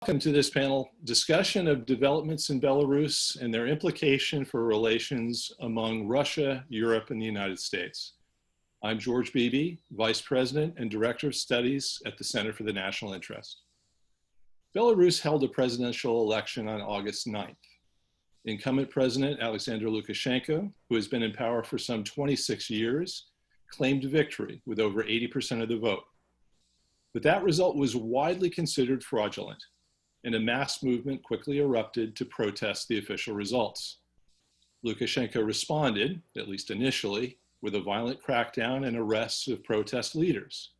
Welcome to this panel discussion of developments in Belarus and their implication for relations among Russia, Europe, and the United States. I'm George Beebe, Vice President and Director of Studies at the Center for the National Interest. Belarus held a presidential election on August 9th. Incumbent President Alexander Lukashenko, who has been in power for some 26 years, claimed victory with over 80% of the vote. But that result was widely considered fraudulent, and a mass movement quickly erupted to protest the official results. Lukashenko responded, at least initially, with a violent crackdown and arrests of protest leaders.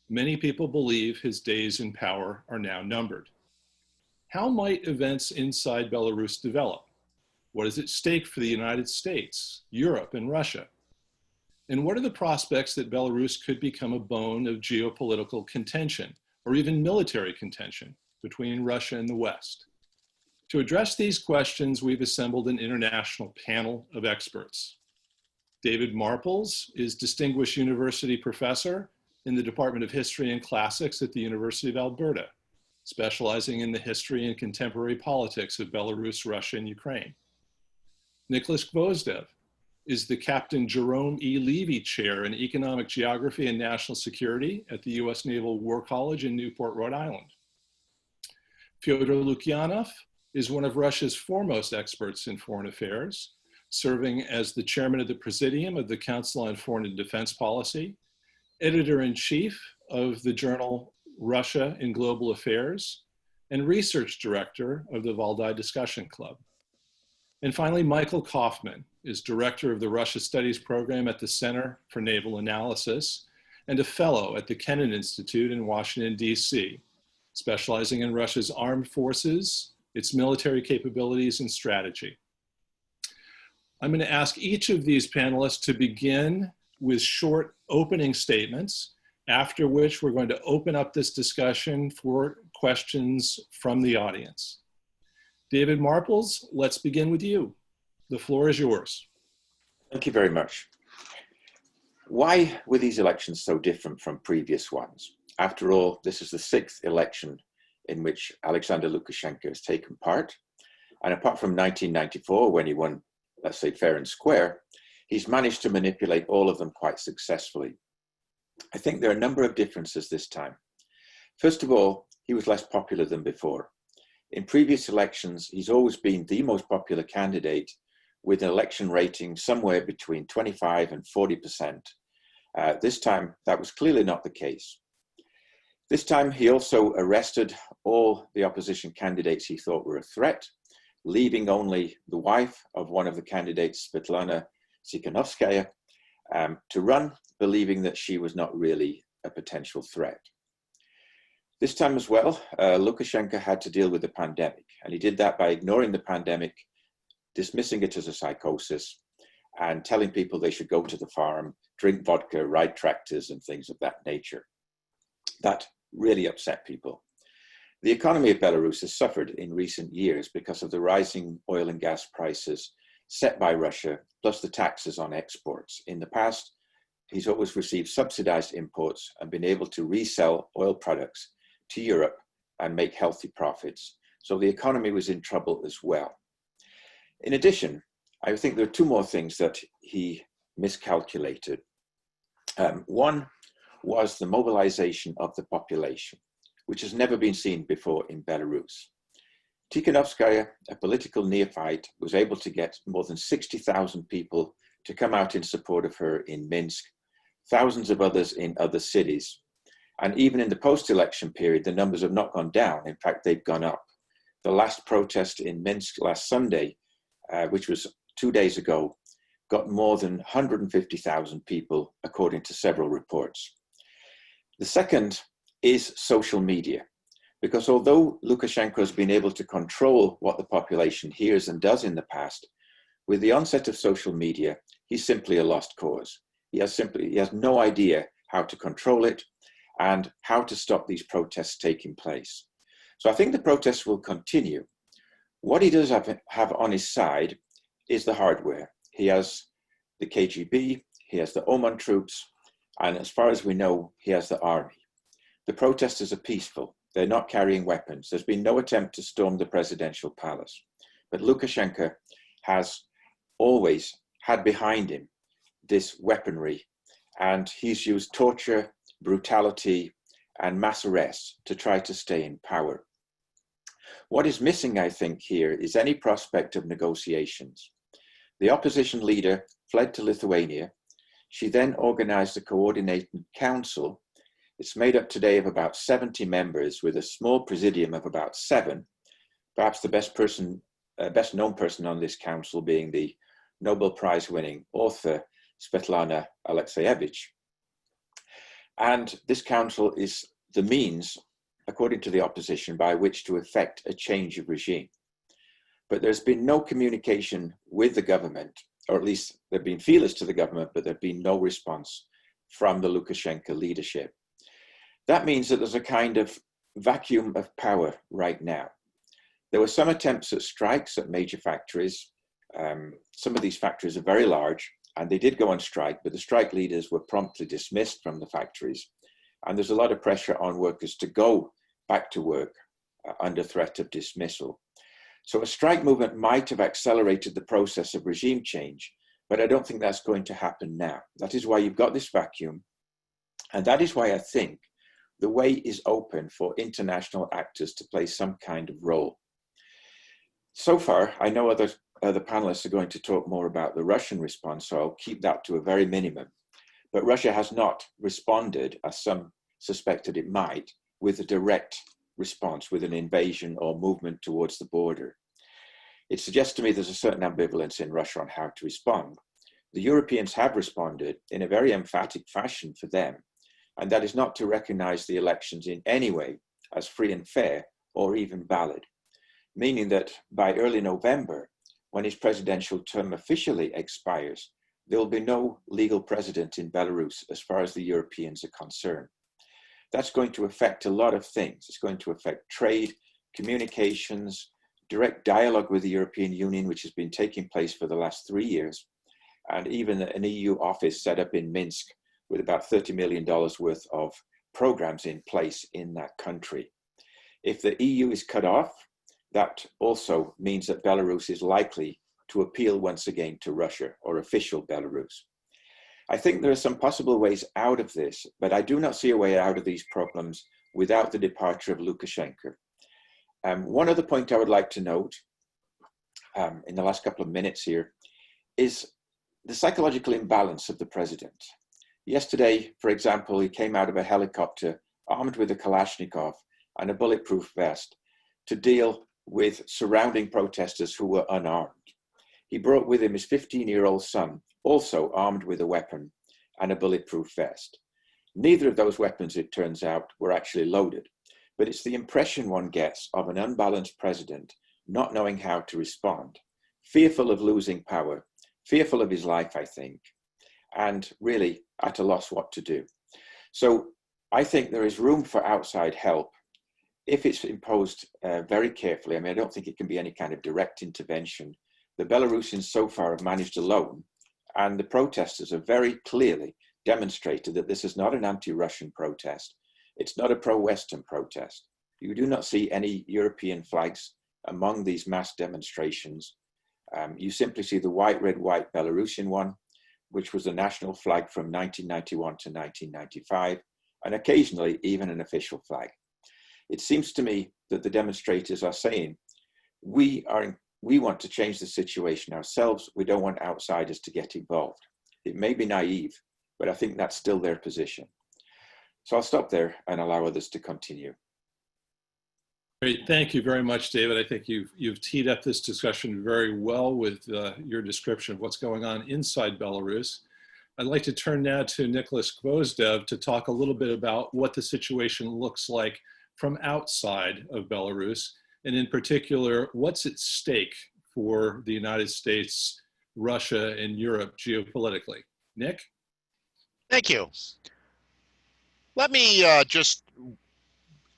Many people believe his days in power are now numbered. How might events inside Belarus develop? What is at stake for the United States, Europe, and Russia? And what are the prospects that Belarus could become a bone of geopolitical contention, or even military contention, between Russia and the West? To address these questions, we've assembled an international panel of experts. David Marples is Distinguished University Professor in the Department of History and Classics at the University of Alberta, specializing in the history and contemporary politics of Belarus, Russia, and Ukraine. Nikolas Gvosdev is the Captain Jerome E. Levy Chair in Economic Geography and National Security at the U.S. Naval War College in Newport, Rhode Island. Fyodor Lukyanov is one of Russia's foremost experts in foreign affairs, serving as the chairman of the Presidium of the Council on Foreign and Defense Policy, editor-in-chief of the journal Russia in Global Affairs, and research director of the Valdai Discussion Club. And finally, Michael Kofman is director of the Russia Studies program at the Center for Naval Analysis and a fellow at the Kennan Institute in Washington, D.C., specializing in Russia's armed forces, its military capabilities, and strategy. I'm going to ask each of these panelists to begin with short opening statements, after which we're going to open up this discussion for questions from the audience. David Marples, let's begin with you. The floor is yours. Thank you very much. Why were these elections so different from previous ones? After all, this is the 6th election in which Alexander Lukashenko has taken part. And apart from 1994, when he won, let's say, fair and square, he's managed to manipulate all of them quite successfully. I think there are a number of differences this time. First of all, he was less popular than before. In previous elections, he's always been the most popular candidate with an election rating somewhere between 25 and 40%. This time, that was clearly not the case. This time, he also arrested all the opposition candidates he thought were a threat, leaving only the wife of one of the candidates, Svetlana Tikhanovskaya, to run, believing that she was not really a potential threat. This time as well, Lukashenko had to deal with the pandemic, and he did that by ignoring the pandemic, dismissing it as a psychosis, and telling people they should go to the farm, drink vodka, ride tractors, and things of that nature. That really upset people. The economy of Belarus has suffered in recent years because of the rising oil and gas prices set by Russia, plus the taxes on exports. In the past, he's always received subsidized imports and been able to resell oil products to Europe and make healthy profits. So the economy was in trouble as well. In addition, I think there are two more things that he miscalculated. One was the mobilization of the population, which has never been seen before in Belarus. Tikhanovskaya, a political neophyte, was able to get more than 60,000 people to come out in support of her in Minsk, thousands of others in other cities. And even in the post-election period, the numbers have not gone down. In fact, they've gone up. The last protest in Minsk last Sunday, which was 2 days ago, got more than 150,000 people, according to several reports. The second is social media, because although Lukashenko has been able to control what the population hears and does in the past, with the onset of social media, he's simply a lost cause. He has no idea how to control it and how to stop these protests taking place. So I think the protests will continue. What he does have on his side is the hardware. He has the KGB, he has the Oman troops, and as far as we know, he has the army. The protesters are peaceful. They're not carrying weapons. There's been no attempt to storm the presidential palace. But Lukashenko has always had behind him this weaponry, and he's used torture, brutality, and mass arrests to try to stay in power. What is missing, I think, here is any prospect of negotiations. The opposition leader fled to Lithuania. She then organized a coordinating council. It's made up today of about 70 members with a small presidium of about 7, perhaps the best known person on this council being the Nobel Prize winning author Svetlana Alexievich. And this council is the means, according to the opposition, by which to effect a change of regime. But there's been no communication with the government, or at least there have been feelers to the government, but there have been no response from the Lukashenko leadership. That means that there's a kind of vacuum of power right now. There were some attempts at strikes at major factories. Some of these factories are very large, and they did go on strike, but the strike leaders were promptly dismissed from the factories. And there's a lot of pressure on workers to go back to work under threat of dismissal. So a strike movement might have accelerated the process of regime change, but I don't think that's going to happen now. That is why you've got this vacuum. And that is why I think the way is open for international actors to play some kind of role. So far, I know other panelists are going to talk more about the Russian response, so I'll keep that to a very minimum. But Russia has not responded, as some suspected it might, with a direct response, with an invasion or movement towards the border. It suggests to me there's a certain ambivalence in Russia on how to respond. The Europeans have responded in a very emphatic fashion for them, and that is not to recognize the elections in any way as free and fair or even valid, meaning that by early November, when his presidential term officially expires, there will be no legal president in Belarus as far as the Europeans are concerned. That's going to affect a lot of things. It's going to affect trade, communications, direct dialogue with the European Union, which has been taking place for the last 3 years, and even an EU office set up in Minsk with about $30 million worth of programs in place in that country. If the EU is cut off, that also means that Belarus is likely to appeal once again to Russia, or official Belarus. I think there are some possible ways out of this, but I do not see a way out of these problems without the departure of Lukashenko. One other point I would like to note in the last couple of minutes here is the psychological imbalance of the president. Yesterday, for example, he came out of a helicopter armed with a Kalashnikov and a bulletproof vest to deal with surrounding protesters who were unarmed. He brought with him his 15-year-old son, also armed with a weapon and a bulletproof vest. Neither of those weapons, it turns out, were actually loaded, but it's the impression one gets of an unbalanced president not knowing how to respond, fearful of losing power, fearful of his life, I think, and really at a loss what to do. So I think there is room for outside help if it's imposed very carefully. I mean, I don't think it can be any kind of direct intervention. The Belarusians so far have managed alone, and the protesters have very clearly demonstrated that this is not an anti-Russian protest. It's not a pro-Western protest. You do not see any European flags among these mass demonstrations. You simply see the white, red, white Belarusian one, which was the national flag from 1991 to 1995, and occasionally even an official flag. It seems to me that the demonstrators are saying, we want to change the situation ourselves. We don't want outsiders to get involved. It may be naive, but I think that's still their position. So I'll stop there and allow others to continue. Great, thank you very much, David. I think you've teed up this discussion very well with your description of what's going on inside Belarus. I'd like to turn now to Nikolas Gvosdev to talk a little bit about what the situation looks like from outside of Belarus, and in particular, what's at stake for the United States, Russia, and Europe geopolitically. Nick? Thank you. Let me just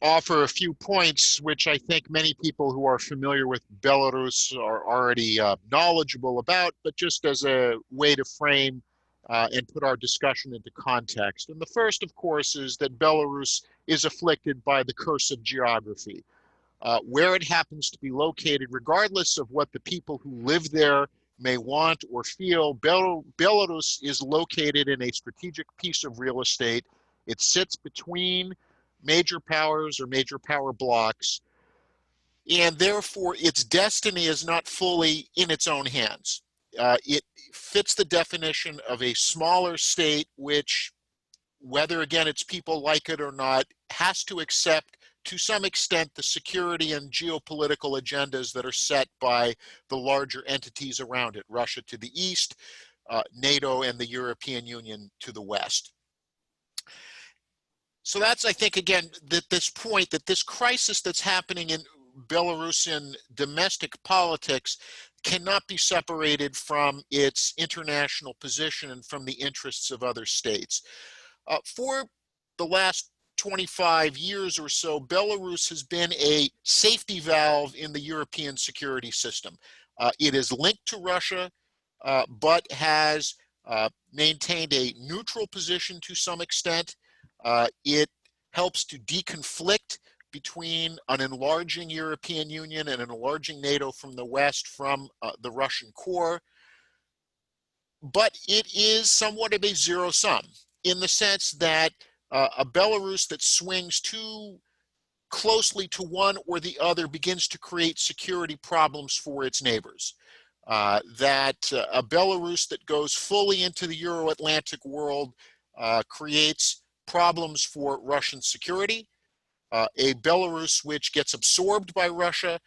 offer a few points, which I think many people who are familiar with Belarus are already knowledgeable about, but just as a way to frame and put our discussion into context. And the first, of course, is that Belarus is afflicted by the curse of geography. Where it happens to be located, regardless of what the people who live there may want or feel, Belarus is located in a strategic piece of real estate. It sits between major powers or major power blocks, and therefore its destiny is not fully in its own hands. It fits the definition of a smaller state, which, whether again its people like it or not, has to accept to some extent the security and geopolitical agendas that are set by the larger entities around it, Russia to the east, NATO and the European Union to the west. So that's, I think, again, that this point, that this crisis that's happening in Belarusian domestic politics cannot be separated from its international position and from the interests of other states. For the last 25 years or so, Belarus has been a safety valve in the European security system. It is linked to Russia, but has maintained a neutral position to some extent. It helps to deconflict between an enlarging European Union and an enlarging NATO from the West from the Russian core. But it is somewhat of a zero sum in the sense that a Belarus that swings too closely to one or the other begins to create security problems for its neighbors. A Belarus that goes fully into the Euro-Atlantic world creates problems for Russian security. A Belarus which gets absorbed by Russia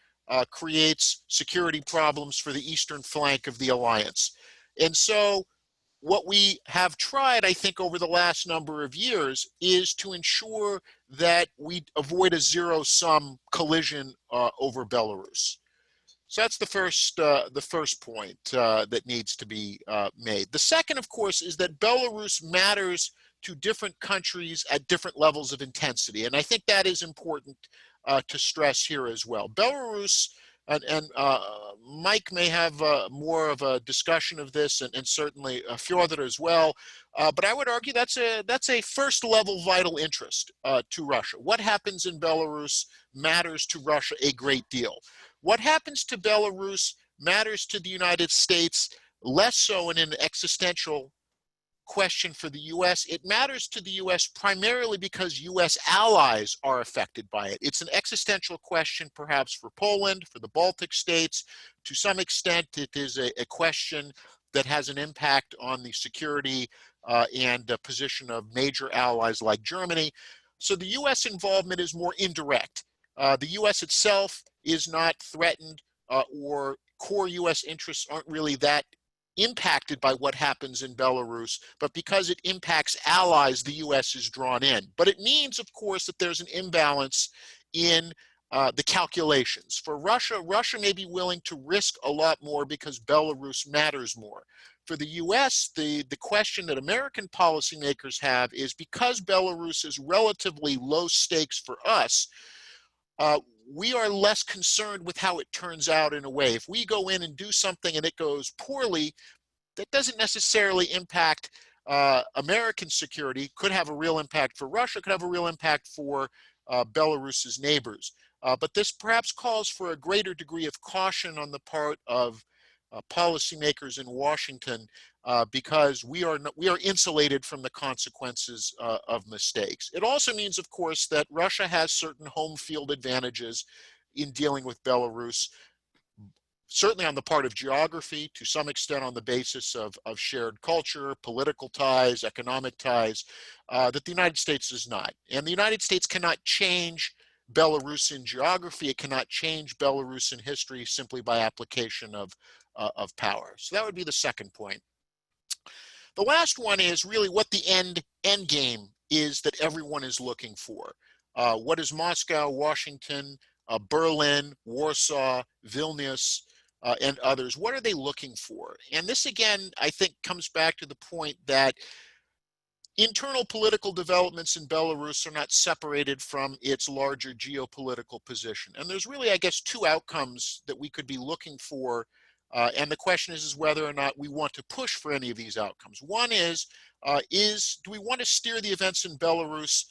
creates security problems for the eastern flank of the alliance. And so what we have tried, I think, over the last number of years is to ensure that we avoid a zero-sum collision over Belarus. So that's the first point that needs to be made. The second, of course, is that Belarus matters to different countries at different levels of intensity. And I think that is important to stress here as well. Belarus, and Mike may have more of a discussion of this, and certainly Fyodor as well, but I would argue that's a first level vital interest to Russia. What happens in Belarus matters to Russia a great deal. What happens to Belarus matters to the United States less so in an existential question for the U.S. It matters to the U.S. primarily because U.S. allies are affected by it. It's an existential question perhaps for Poland, for the Baltic states. To some extent, it is a question that has an impact on the security and position of major allies like Germany. So the U.S. involvement is more indirect. The U.S. itself is not threatened, or core U.S. interests aren't really that impacted by what happens in Belarus, but because it impacts allies, the U.S. is drawn in. But it means, of course, that there's an imbalance in the calculations. For Russia, Russia may be willing to risk a lot more because Belarus matters more. For the U.S., the question that American policymakers have is, because Belarus is relatively low stakes for us, we are less concerned with how it turns out in a way. If we go in and do something and it goes poorly, that doesn't necessarily impact American security, could have a real impact for Russia, could have a real impact for Belarus's neighbors. But this perhaps calls for a greater degree of caution on the part of policymakers in Washington because we are insulated from the consequences of mistakes. It also means, of course, that Russia has certain home field advantages in dealing with Belarus, certainly on the part of geography, to some extent on the basis of shared culture, political ties, economic ties, that the United States does not. And the United States cannot change Belarusian geography. It cannot change Belarusian history simply by application of power. So that would be the second point. The last one is really what the end game is that everyone is looking for. What is Moscow, Washington, Berlin, Warsaw, Vilnius, and others, what are they looking for? And this, again, I think comes back to the point that internal political developments in Belarus are not separated from its larger geopolitical position. And there's really, I guess, two outcomes that we could be looking for And the question is whether or not we want to push for any of these outcomes. One is do we want to steer the events in Belarus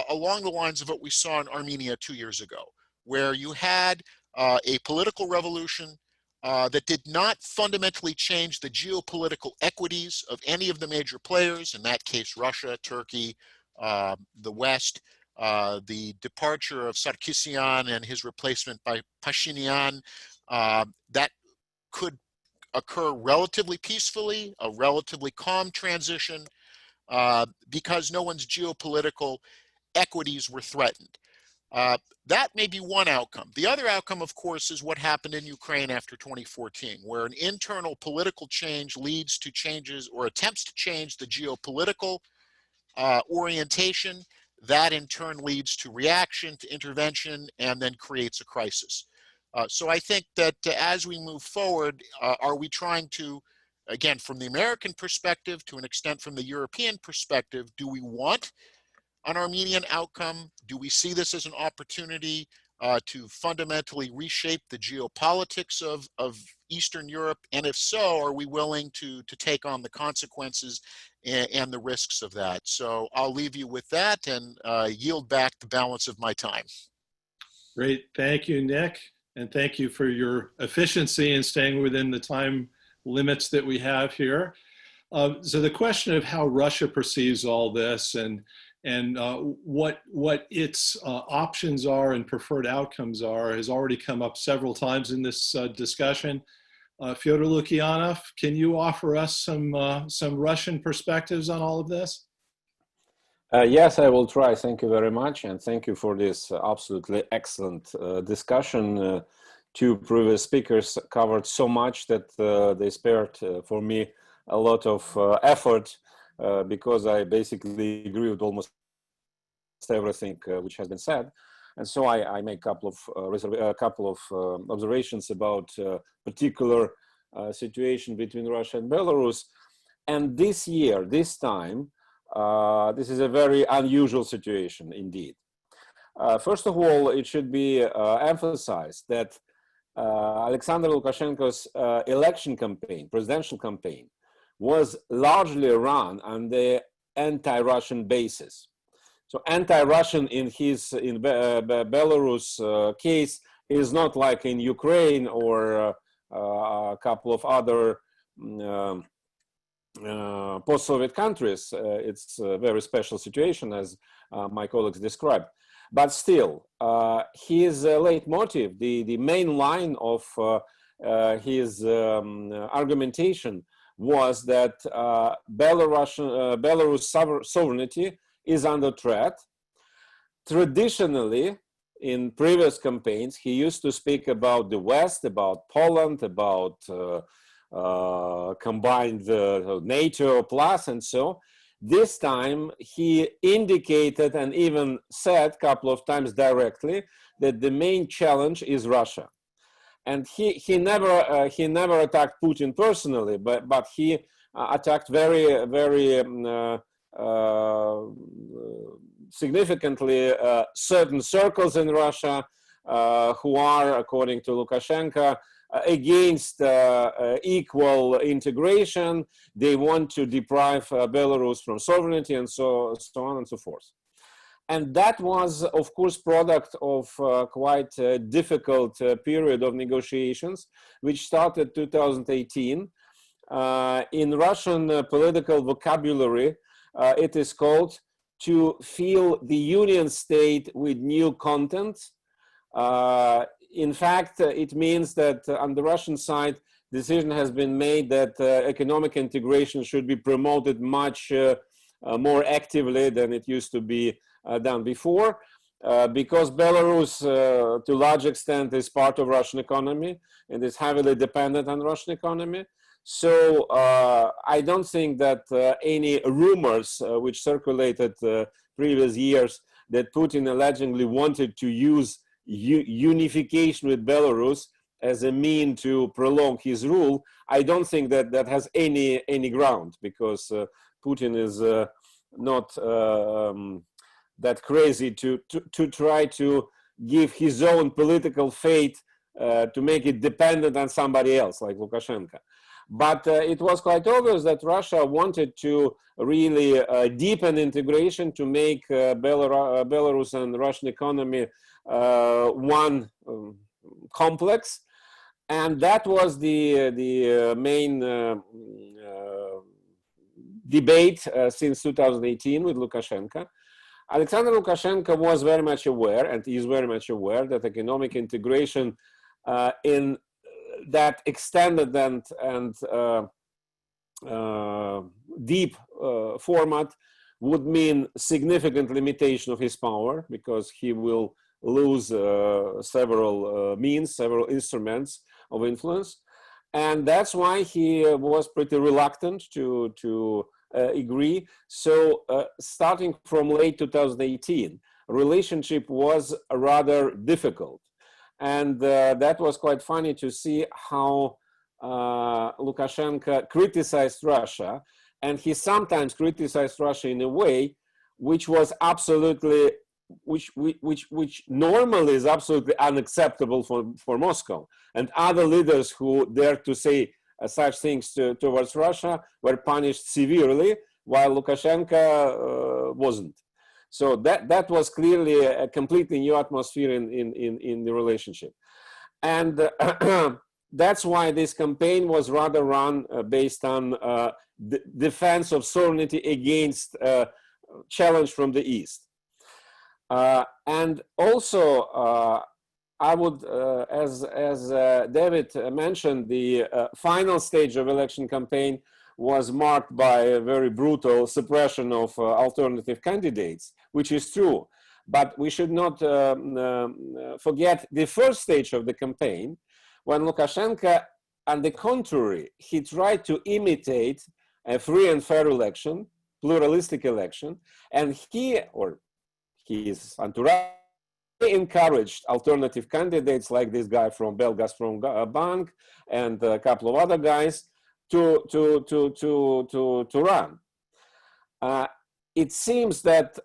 along the lines of what we saw in Armenia 2 years ago, where you had a political revolution that did not fundamentally change the geopolitical equities of any of the major players, in that case, Russia, Turkey, the West, the departure of Sarkisyan and his replacement by Pashinyan, that could occur relatively peacefully, a relatively calm transition, because no one's geopolitical equities were threatened. That may be one outcome. The other outcome, of course, is what happened in Ukraine after 2014, where an internal political change leads to changes or attempts to change the geopolitical orientation. That in turn leads to reaction, to intervention, and then creates a crisis. So I think that as we move forward, are we trying to, again, from the American perspective, to an extent from the European perspective, do we want an Armenian outcome? Do we see this as an opportunity to fundamentally reshape the geopolitics of Eastern Europe? And if so, are we willing to take on the consequences and the risks of that? So I'll leave you with that and yield back the balance of my time. Great. Thank you, Nick. And thank you for your efficiency in staying within the time limits that we have here. So the question of how Russia perceives all this and what its options are and preferred outcomes are has already come up several times in this discussion. Fyodor Lukyanov, can you offer us some Russian perspectives on all of this? Yes, I will try. Thank you very much. And thank you for this absolutely excellent discussion. Two previous speakers covered so much that they spared for me a lot of effort because I basically agree with almost everything which has been said. And so I make a couple of observations about particular situation between Russia and Belarus. And this year, this time, this is a very unusual situation indeed. First of all, it should be emphasized that Alexander Lukashenko's election campaign, presidential campaign, was largely run on the anti-Russian basis. So anti-Russian in Belarus case is not like in Ukraine or a couple of other post-Soviet countries. It's a very special situation, as my colleagues described. But still, his leitmotif, the main line of his argumentation was that Belarus sovereignty is under threat. Traditionally, in previous campaigns, he used to speak about the West, about Poland, about combined NATO plus and so. This time he indicated and even said a couple of times directly that the main challenge is Russia. And he never attacked Putin personally, but he attacked very, very significantly certain circles in Russia who are, according to Lukashenko, against equal integration. They want to deprive Belarus from sovereignty and so on and so forth. And that was, of course, product of quite a difficult period of negotiations, which started 2018. In Russian political vocabulary, it is called to fill the union state with new content. In fact, it means that on the Russian side, decision has been made that economic integration should be promoted much more actively than it used to be done before, because Belarus, to a large extent, is part of Russian economy and is heavily dependent on Russian economy. So I don't think that any rumors which circulated previous years that Putin allegedly wanted to use unification with Belarus as a mean to prolong his rule, I don't think that that has any ground, because Putin is not that crazy to try to give his own political fate to make it dependent on somebody else like Lukashenko. But it was quite obvious that Russia wanted to really deepen integration to make Belarus and Russian economy one complex. And that was the main debate since 2018 with Lukashenko. Alexander Lukashenko was very much aware, and is very much aware, that economic integration in that extended and deep format would mean significant limitation of his power, because he will lose several means, several instruments of influence. And that's why he was pretty reluctant to agree. So starting from late 2018, relationship was rather difficult. And that was quite funny to see how Lukashenko criticized Russia. And he sometimes criticized Russia in a way which was absolutely, which normally is absolutely unacceptable for Moscow. And other leaders who dared to say such things towards Russia were punished severely, while Lukashenko wasn't. So that was clearly a completely new atmosphere in the relationship. And that's why this campaign was rather run based on the defense of sovereignty against challenge from the East. And also, I would, as David mentioned, the final stage of election campaign was marked by a very brutal suppression of alternative candidates, which is true. But we should not forget the first stage of the campaign, when Lukashenko, on the contrary, he tried to imitate a free and fair election, pluralistic election, and he, or his entourage, encouraged alternative candidates like this guy from Belgazprom Bank and a couple of other guys to run. It seems that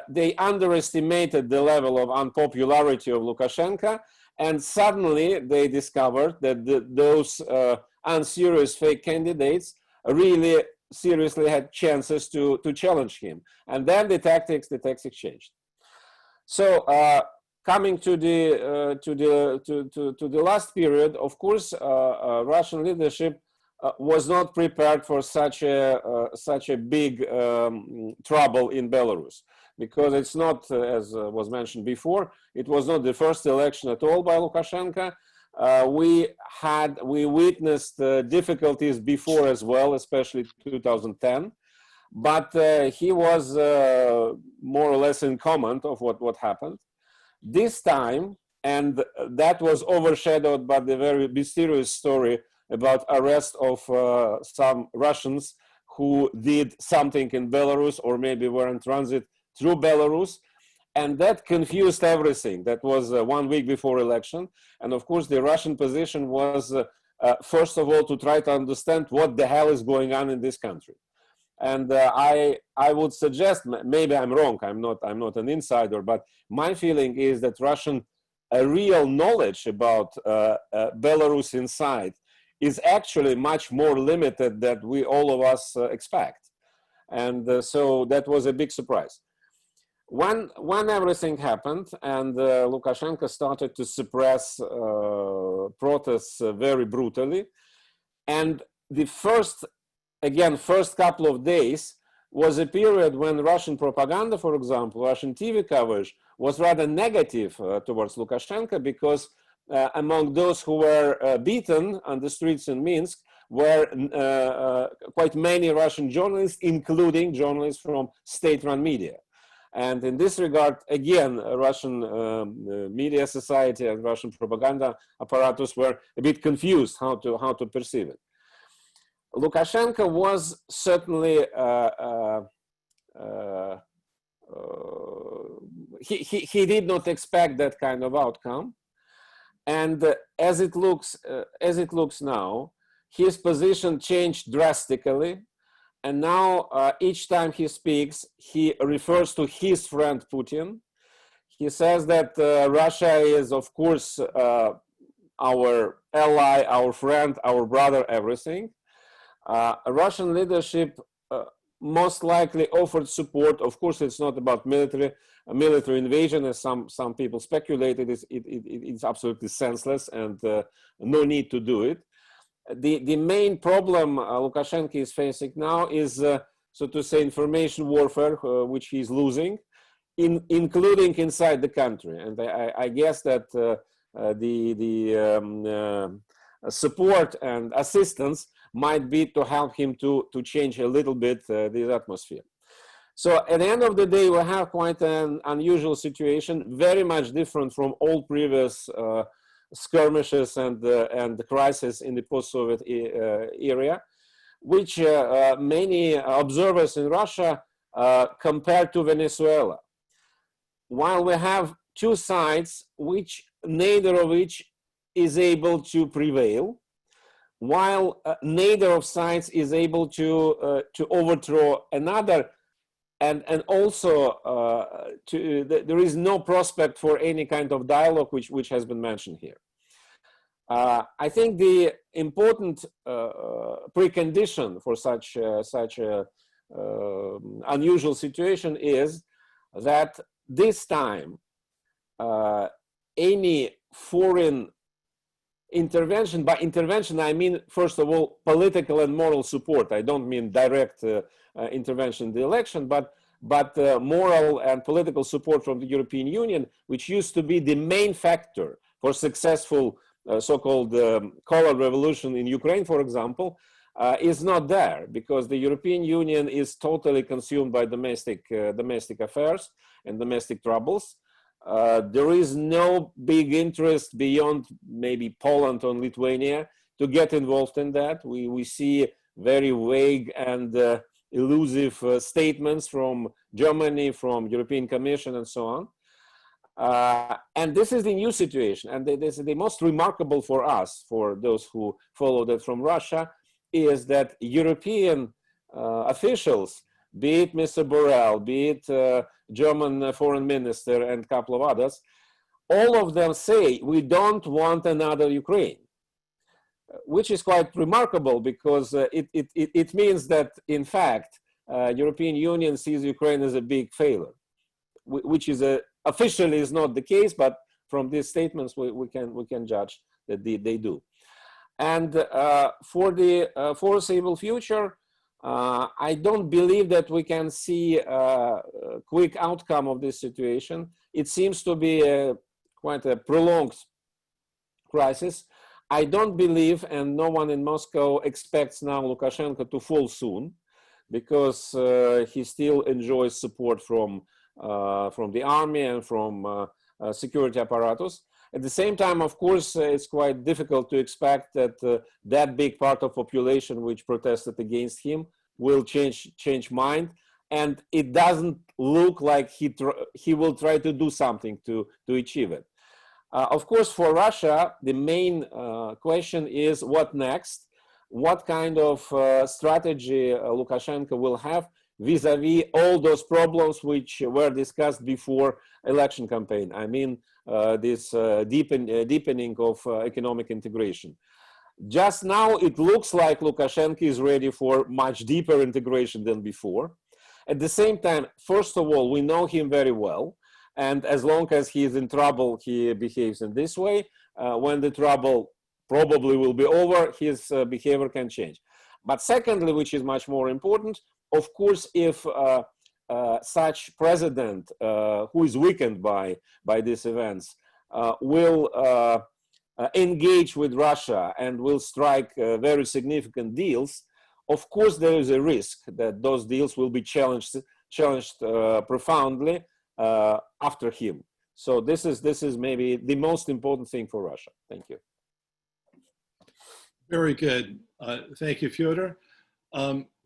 they underestimated the level of unpopularity of Lukashenko, and suddenly they discovered that those unserious fake candidates really seriously had chances to challenge him. And then the tactics changed. So coming to the last period, of course, Russian leadership was not prepared for such a big trouble in Belarus, because it's not, as was mentioned before, it was not the first election at all by Lukashenko. We witnessed difficulties before as well, especially 2010, but he was more or less in command of what happened. This time, and that was overshadowed by the very mysterious story about arrest of some Russians who did something in Belarus, or maybe were in transit through Belarus. And that confused everything. That was 1 week before election. And of course, the Russian position was, first of all, to try to understand what the hell is going on in this country. And I would suggest, maybe I'm wrong, I'm not an insider, but my feeling is that Russian real knowledge about Belarus inside is actually much more limited than we all of us expect. And so that was a big surprise. When everything happened and Lukashenko started to suppress protests very brutally, and the first couple of days was a period when Russian propaganda, for example, Russian TV coverage was rather negative towards Lukashenko, because among those who were beaten on the streets in Minsk were quite many Russian journalists, including journalists from state-run media. And in this regard, again, Russian media society and Russian propaganda apparatus were a bit confused how to perceive it. Lukashenko was certainly he did not expect that kind of outcome, and as it looks now, his position changed drastically. And now, each time he speaks, he refers to his friend Putin. He says that Russia is, of course, our ally, our friend, our brother, everything. Russian leadership most likely offered support. Of course, it's not about military invasion, as some people speculated. It's absolutely senseless and no need to do it. The main problem Lukashenko is facing now is, so to say, information warfare, which he's losing, including inside the country. And I guess that the support and assistance might be to help him to change a little bit the atmosphere. So at the end of the day, we have quite an unusual situation, very much different from all previous skirmishes and the crisis in the post-Soviet area, which many observers in Russia compare to Venezuela. While we have two sides, neither of which is able to prevail, while neither of sides is able to overthrow another, and also there is no prospect for any kind of dialogue which has been mentioned here. I think the important precondition for such a unusual situation is that this time any foreign intervention, by intervention I mean first of all political and moral support. I don't mean direct intervention in the election, but moral and political support from the European Union, which used to be the main factor for successful so-called color revolution in Ukraine, for example, is not there, because the European Union is totally consumed by domestic affairs and domestic troubles. There is no big interest beyond maybe Poland or Lithuania to get involved in that. We see very vague and elusive statements from Germany, from European Commission, and so on. And this is the new situation. And this is the most remarkable for us, for those who follow that from Russia, is that European officials, be it Mr. Borrell, be it German foreign minister and a couple of others, all of them say we don't want another Ukraine, which is quite remarkable, because it means that in fact European Union sees Ukraine as a big failure, which is officially is not the case, but from these statements we can judge that they do. And for the foreseeable future, I don't believe that we can see a quick outcome of this situation. It seems to be quite a prolonged crisis. I don't believe, and no one in Moscow expects now Lukashenko to fall soon, because he still enjoys support from the army and from security apparatus. At the same time, of course, it's quite difficult to expect that that big part of population which protested against him will change mind, and it doesn't look like he will try to do something to achieve it. Of course, for Russia, the main question is what next? What kind of strategy Lukashenko will have vis-a-vis all those problems which were discussed before election campaign. I mean, this deepening of economic integration. Just now, it looks like Lukashenko is ready for much deeper integration than before. At the same time, first of all, we know him very well. And as long as he is in trouble, he behaves in this way. When the trouble probably will be over, his behavior can change. But secondly, which is much more important, of course, if such president who is weakened by these events will engage with Russia and will strike very significant deals, of course there is a risk that those deals will be challenged profoundly after him. So this is maybe the most important thing for Russia. Thank you. Very good. Thank you, Fyodor.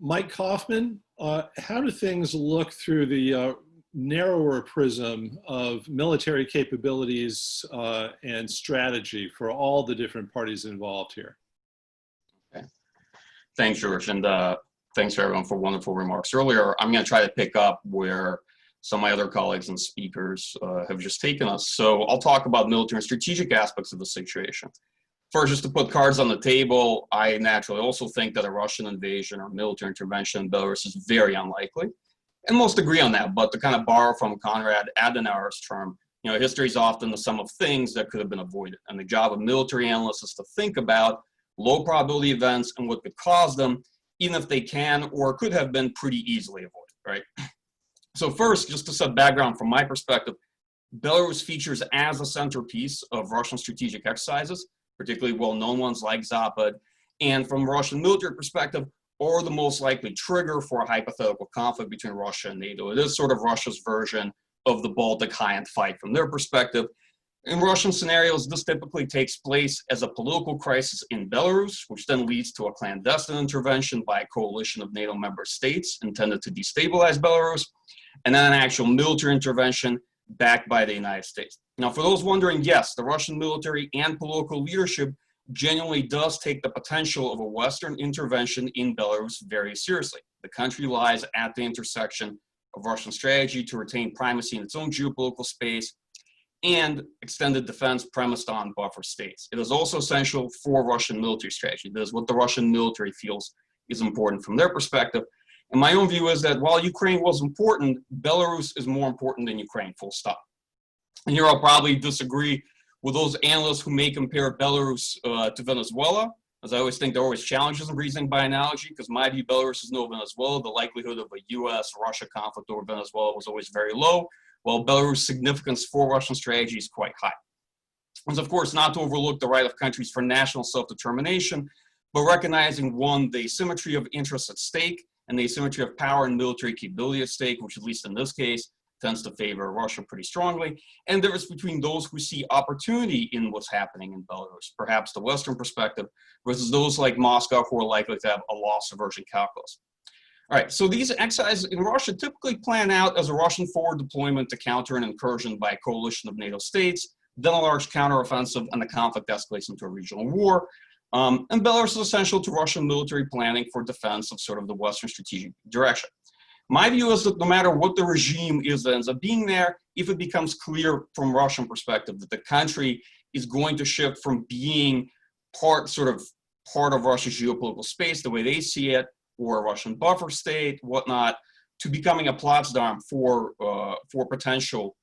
Mike Kofman, how do things look through the narrower prism of military capabilities and strategy for all the different parties involved here? Okay. Thanks, George, and thanks everyone for wonderful remarks earlier. I'm going to try to pick up where some of my other colleagues and speakers have just taken us. So I'll talk about military and strategic aspects of the situation. First, just to put cards on the table, I naturally also think that a Russian invasion or military intervention in Belarus is very unlikely. And most agree on that, but to kind of borrow from Konrad Adenauer's term, history is often the sum of things that could have been avoided. And the job of military analysts is to think about low probability events and what could cause them, even if they can or could have been pretty easily avoided, right? So first, just to set background from my perspective, Belarus features as a centerpiece of Russian strategic exercises, particularly well-known ones like Zapad, and from a Russian military perspective, or the most likely trigger for a hypothetical conflict between Russia and NATO. It is sort of Russia's version of the Baltic high-end fight from their perspective. In Russian scenarios, this typically takes place as a political crisis in Belarus, which then leads to a clandestine intervention by a coalition of NATO member states intended to destabilize Belarus, and then an actual military intervention backed by the United States. Now, for those wondering, yes, the Russian military and political leadership genuinely does take the potential of a Western intervention in Belarus very seriously. The country lies at the intersection of Russian strategy to retain primacy in its own geopolitical space and extended defense premised on buffer states. It is also essential for Russian military strategy. That is what the Russian military feels is important from their perspective. And my own view is that while Ukraine was important, Belarus is more important than Ukraine, full stop. And here I'll probably disagree with those analysts who may compare Belarus to Venezuela, as I always think there are always challenges in reasoning by analogy, because my view, Belarus is no Venezuela. The likelihood of a US-Russia conflict over Venezuela was always very low, while Belarus' significance for Russian strategy is quite high. And of course, not to overlook the right of countries for national self-determination, but recognizing, one, the asymmetry of interests at stake and the asymmetry of power and military capability at stake, which at least in this case, tends to favor Russia pretty strongly, and the difference between those who see opportunity in what's happening in Belarus, perhaps the Western perspective, versus those like Moscow who are likely to have a loss aversion calculus. All right, so these exercises in Russia typically plan out as a Russian forward deployment to counter an incursion by a coalition of NATO states, then a large counteroffensive, and the conflict escalates into a regional war. And Belarus is essential to Russian military planning for defense of sort of the Western strategic direction. My view is that no matter what the regime is that ends up being there, if it becomes clear from Russian perspective that the country is going to shift from being part of Russia's geopolitical space, the way they see it, or a Russian buffer state, whatnot, to becoming a Plattsdarm for potential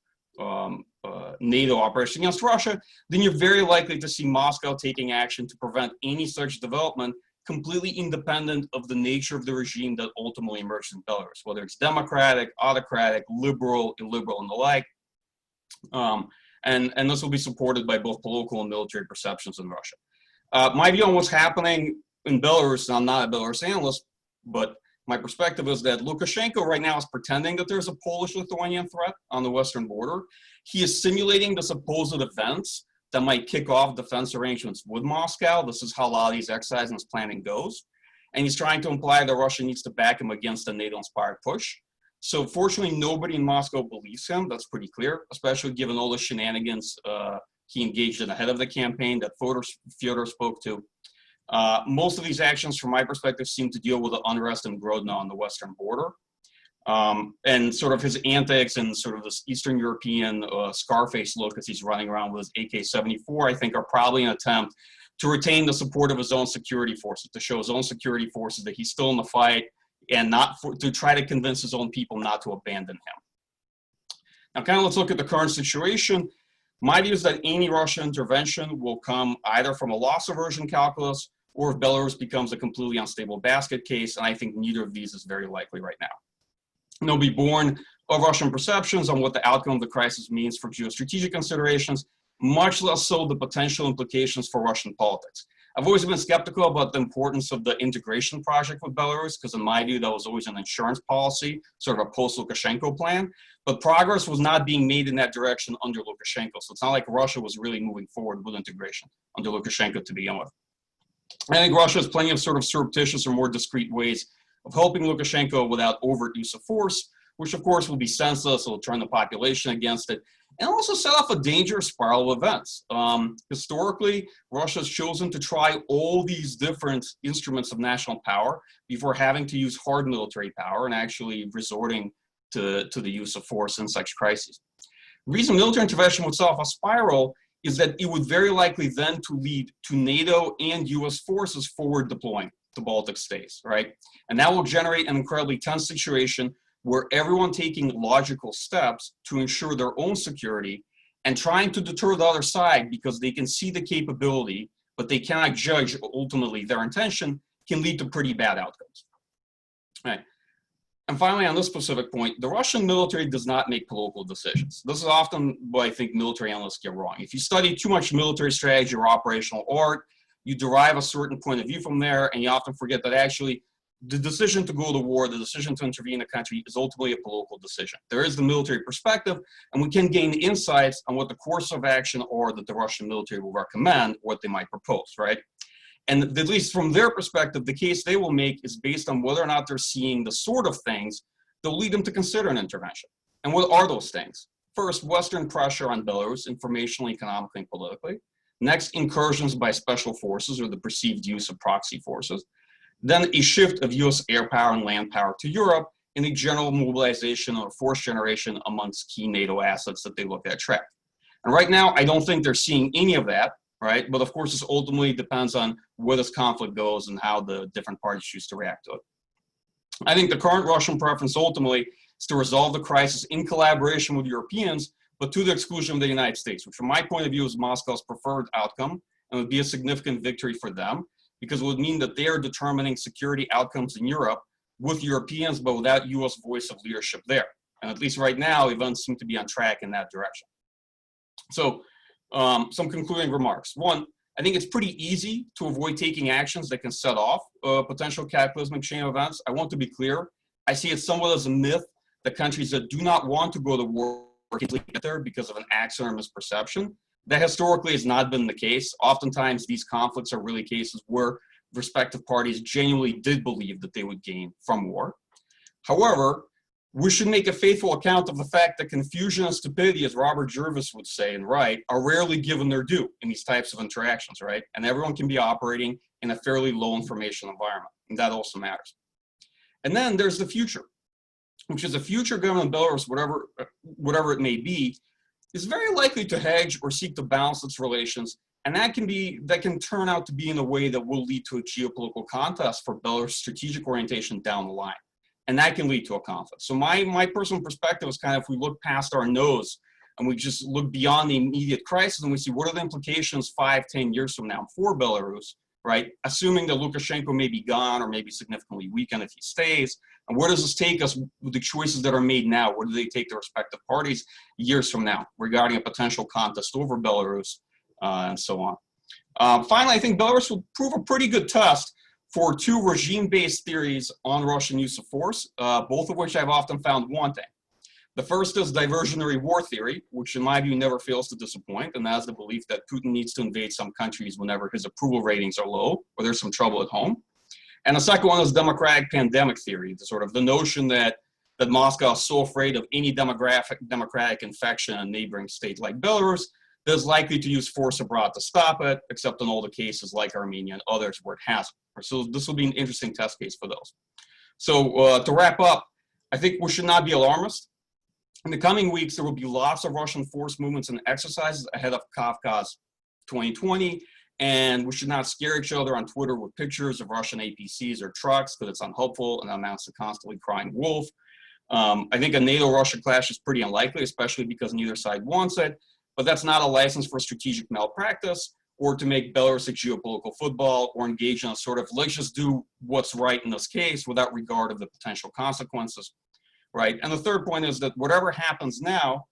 NATO operation against Russia, then you're very likely to see Moscow taking action to prevent any such development, completely independent of the nature of the regime that ultimately emerges in Belarus, whether it's democratic, autocratic, liberal, illiberal, and the like. And this will be supported by both political and military perceptions in Russia. My view on what's happening in Belarus, and I'm not a Belarus analyst, but my perspective is that Lukashenko right now is pretending that there's a Polish-Lithuanian threat on the western border. He is simulating the supposed events that might kick off defense arrangements with Moscow. This is how a lot of these exercises and planning goes. And he's trying to imply that Russia needs to back him against a NATO-inspired push. So fortunately, nobody in Moscow believes him. That's pretty clear, especially given all the shenanigans he engaged in ahead of the campaign that Fyodor spoke to. Most of these actions, from my perspective, seem to deal with the unrest in Grodno on the western border. And sort of his antics and sort of this Eastern European Scarface look as he's running around with his AK-74, I think are probably an attempt to retain the support of his own security forces, to show his own security forces that he's still in the fight and to try to convince his own people not to abandon him. Now, kind of let's look at the current situation. My view is that any Russian intervention will come either from a loss aversion calculus or if Belarus becomes a completely unstable basket case, and I think neither of these is very likely right now. And they'll be born of Russian perceptions on what the outcome of the crisis means for geostrategic considerations, much less so the potential implications for Russian politics. I've always been skeptical about the importance of the integration project with Belarus, because in my view, that was always an insurance policy, sort of a post-Lukashenko plan. But progress was not being made in that direction under Lukashenko. So it's not like Russia was really moving forward with integration under Lukashenko to begin with. I think Russia has plenty of sort of surreptitious or more discreet ways of helping Lukashenko without overt use of force, which of course will be senseless, it'll turn the population against it, and also set off a dangerous spiral of events. Historically, Russia has chosen to try all these different instruments of national power before having to use hard military power and actually resorting to the use of force in such crises. The reason military intervention would set off a spiral is that it would very likely then to lead to NATO and US forces forward deploying the Baltic states, right? And that will generate an incredibly tense situation where everyone taking logical steps to ensure their own security and trying to deter the other side because they can see the capability, but they cannot judge ultimately their intention, can lead to pretty bad outcomes. Right. And finally, on this specific point, the Russian military does not make political decisions. This is often what I think military analysts get wrong. If you study too much military strategy or operational art, you derive a certain point of view from there, and you often forget that actually the decision to go to war, the decision to intervene in a country is ultimately a political decision. There is the military perspective, and we can gain insights on what the course of action or that the Russian military will recommend, what they might propose, right? And at least from their perspective, the case they will make is based on whether or not they're seeing the sort of things that will lead them to consider an intervention. And what are those things? First, Western pressure on Belarus, informationally, economically, and politically. Next, incursions by special forces or the perceived use of proxy forces. Then a shift of US air power and land power to Europe, and a general mobilization or force generation amongst key NATO assets that they look at track. And right now, I don't think they're seeing any of that, right? But of course, this ultimately depends on where this conflict goes and how the different parties choose to react to it. I think the current Russian preference ultimately is to resolve the crisis in collaboration with Europeans, but to the exclusion of the United States, which from my point of view is Moscow's preferred outcome and would be a significant victory for them, because it would mean that they are determining security outcomes in Europe with Europeans, but without US voice of leadership there. And at least right now, events seem to be on track in that direction. So some concluding remarks. One, I think it's pretty easy to avoid taking actions that can set off a potential cataclysmic chain of events. I want to be clear. I see it somewhat as a myth that countries that do not want to go to war can get there because of an accident or misperception. That historically has not been the case. Oftentimes, these conflicts are really cases where respective parties genuinely did believe that they would gain from war. However, we should make a faithful account of the fact that confusion and stupidity, as Robert Jervis would say and write, are rarely given their due in these types of interactions, right? And everyone can be operating in a fairly low information environment, and that also matters. And then there's the future, which is a future government in Belarus, whatever it may be, is very likely to hedge or seek to balance its relations, and that can turn out to be in a way that will lead to a geopolitical contest for Belarus' strategic orientation down the line, and that can lead to a conflict. So my personal perspective is kind of if we look past our nose and we just look beyond the immediate crisis and we see what are the implications 5-10 years from now for Belarus, right? Assuming that Lukashenko may be gone or maybe significantly weakened if he stays. And where does this take us with the choices that are made now? Where do they take the respective parties years from now regarding a potential contest over Belarus and so on? Finally, I think Belarus will prove a pretty good test for two regime-based theories on Russian use of force, both of which I've often found wanting. The first is diversionary war theory, which in my view never fails to disappoint, and that is the belief that Putin needs to invade some countries whenever his approval ratings are low or there's some trouble at home. And the second one is democratic pandemic theory, the notion that Moscow is so afraid of any democratic infection in a neighboring state like Belarus that is likely to use force abroad to stop it, except in all the cases like Armenia and others where it hasn't. So this will be an interesting test case for those. So to wrap up, I think we should not be alarmist. In the coming weeks, there will be lots of Russian force movements and exercises ahead of Kafka's 2020, and we should not scare each other on Twitter with pictures of Russian APCs or trucks because it's unhelpful and amounts to constantly crying wolf. I think a NATO-Russia clash is pretty unlikely, especially because neither side wants it, but that's not a license for strategic malpractice or to make Belarus a geopolitical football or engage in a sort of let's just do what's right in this case without regard of the potential consequences. Right. And the third point is that whatever happens now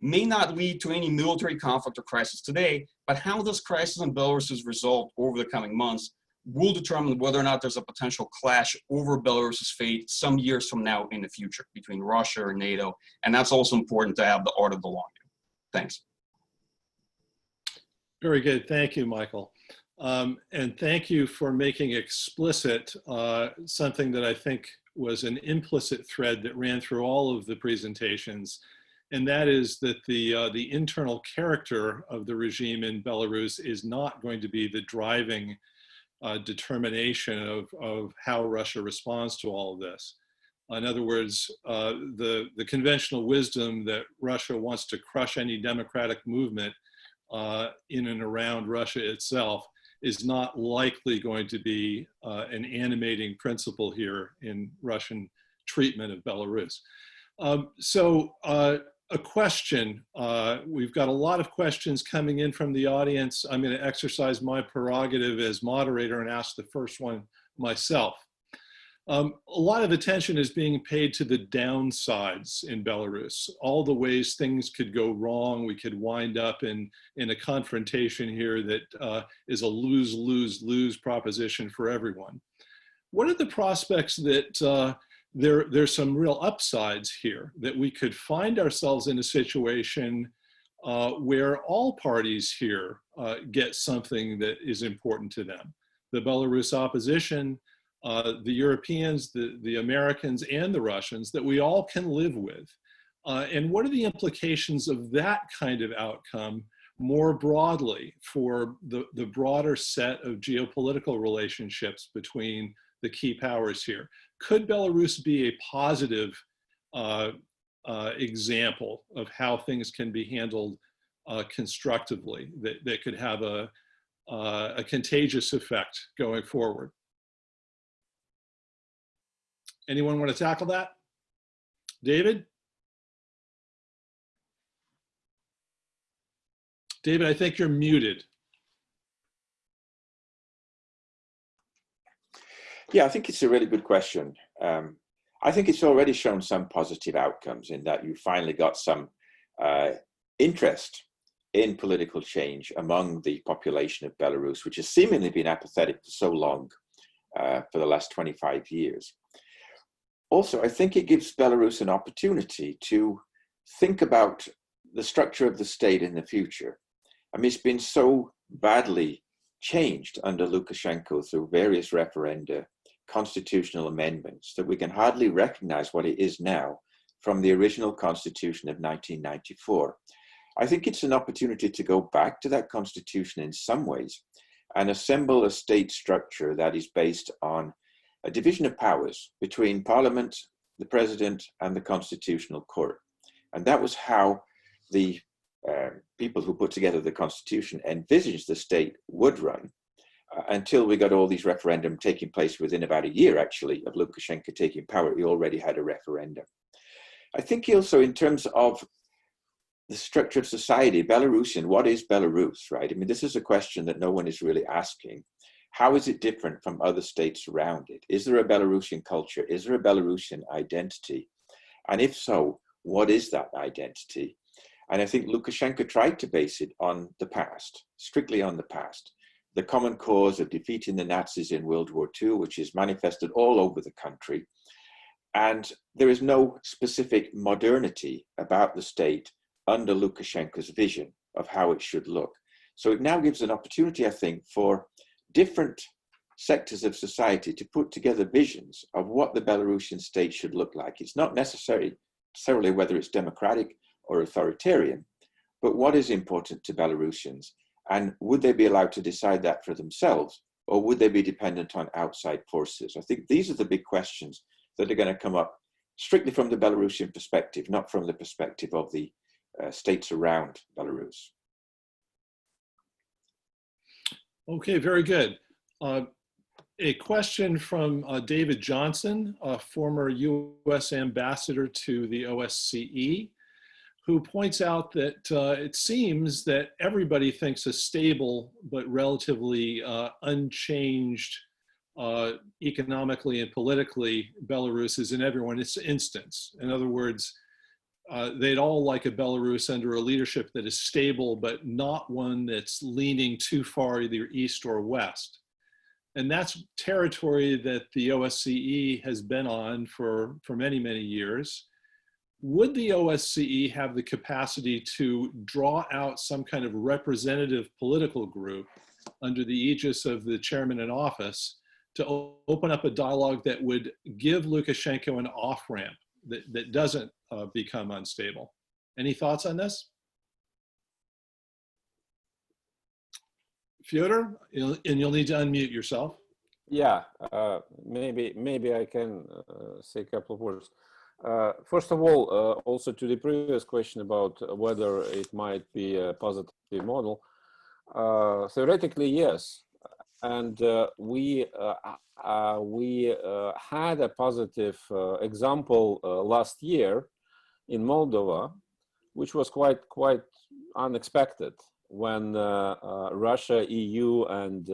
may not lead to any military conflict or crisis today, but how this crisis in Belarus is resolved over the coming months will determine whether or not there's a potential clash over Belarus's fate some years from now in the future between Russia or NATO. And that's also important to have the art of the long game. Thanks. Very good. Thank you, Michael. And thank you for making explicit something that I think was an implicit thread that ran through all of the presentations, and that is that the internal character of the regime in Belarus is not going to be the driving determination of how Russia responds to all of this. In other words, the conventional wisdom that Russia wants to crush any democratic movement in and around Russia itself is not likely going to be an animating principle here in Russian treatment of Belarus. A question, we've got a lot of questions coming in from the audience. I'm going to exercise my prerogative as moderator and ask the first one myself. A lot of attention is being paid to the downsides in Belarus, all the ways things could go wrong. We could wind up in a confrontation here that is a lose-lose-lose proposition for everyone. What are the prospects that there's some real upsides here, that we could find ourselves in a situation where all parties here get something that is important to them? The Belarus opposition, the Europeans, the Americans, and the Russians, that we all can live with. And what are the implications of that kind of outcome more broadly for the broader set of geopolitical relationships between the key powers here? Could Belarus be a positive example of how things can be handled constructively, that could have a contagious effect going forward? Anyone want to tackle that? David? David, I think you're muted. Yeah, I think it's a really good question. I think it's already shown some positive outcomes in that you finally got some interest in political change among the population of Belarus, which has seemingly been apathetic for so long, for the last 25 years. Also, I think it gives Belarus an opportunity to think about the structure of the state in the future. I mean, it's been so badly changed under Lukashenko through various referenda, constitutional amendments, that we can hardly recognize what it is now from the original constitution of 1994. I think it's an opportunity to go back to that constitution in some ways and assemble a state structure that is based on a division of powers between parliament, the president, and the constitutional court. And that was how the people who put together the constitution envisaged the state would run until we got all these referendums taking place within about a year, actually, of Lukashenko taking power. He already had a referendum. I think also in terms of the structure of society, Belarusian, what is Belarus, right? I mean, this is a question that no one is really asking. How is it different from other states around it? Is there a Belarusian culture? Is there a Belarusian identity? And if so, what is that identity? And I think Lukashenko tried to base it on the past, strictly on the past. The common cause of defeating the Nazis in World War II, which is manifested all over the country. And there is no specific modernity about the state under Lukashenko's vision of how it should look. So it now gives an opportunity, I think, for different sectors of society to put together visions of what the Belarusian state should look like. It's not necessarily whether it's democratic or authoritarian, but what is important to Belarusians, and would they be allowed to decide that for themselves, or would they be dependent on outside forces? I think these are the big questions that are going to come up strictly from the Belarusian perspective, not from the perspective of the states around Belarus. Okay, very good. A question from David Johnson, a former U.S. ambassador to the OSCE, who points out that it seems that everybody thinks a stable but relatively unchanged economically and politically Belarus is in everyone's instance. In other words, they'd all like a Belarus under a leadership that is stable, but not one that's leaning too far either east or west. And that's territory that the OSCE has been on for many, many years. Would the OSCE have the capacity to draw out some kind of representative political group under the aegis of the chairman in office to open up a dialogue that would give Lukashenko an off-ramp that doesn't become unstable? Any thoughts on this? Fyodor, and you'll need to unmute yourself. Yeah, maybe I can say a couple of words. First of all, also to the previous question about whether it might be a positive model, theoretically, yes. And we had a positive example last year in Moldova, which was quite unexpected when Russia, EU, and